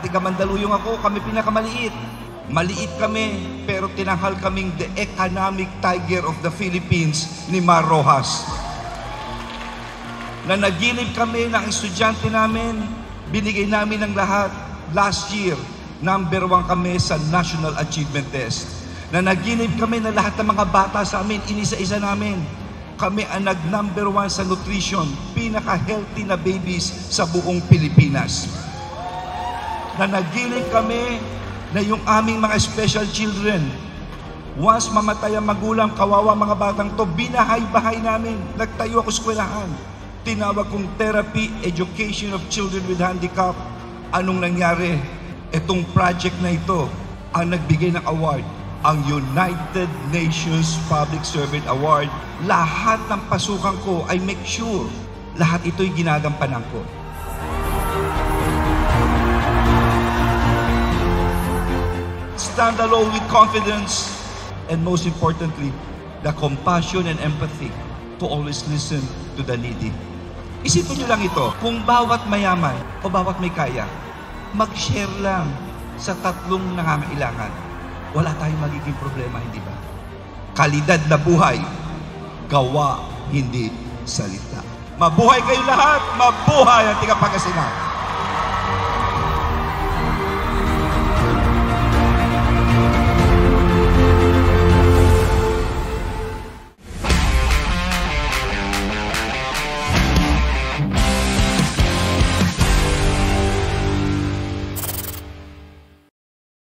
tiga Mandaluyong ako, kami pinakamaliit. Maliit kami, pero tinanghal kaming the economic tiger of the Philippines ni Mar Rojas. Nanaginip kami ng estudyante namin, binigay namin ang lahat. Last year, number 1 kami sa National Achievement Test. Nanaginip kami na lahat ng mga bata sa amin, inisa-isa namin. Kami ang nag-number 1 sa nutrition, pinaka-healthy na babies sa buong Pilipinas. Nanaginip kami na yung aming mga special children, once mamatay ang magulang, kawawa mga batang to, binahay-bahay namin. Nagtayo ako eskwelahan. Tinawag kong Therapy Education of Children with Handicap. Anong nangyari? Itong project na ito ang nagbigay ng award, ang United Nations Public Servant Award. Lahat ng pasukan ko, I make sure lahat ito'y ginagampanan ko. Stand alone with confidence, and most importantly, the compassion and empathy to always listen to the needy. Isipin nyo lang ito, kung bawat mayaman o bawat may kaya, mag-share lang sa tatlong nangangailangan, wala tayong magiging problema, hindi ba? Kalidad na buhay, gawa, hindi salita. Mabuhay kayo lahat, mabuhay ang Tiga Pangasinan.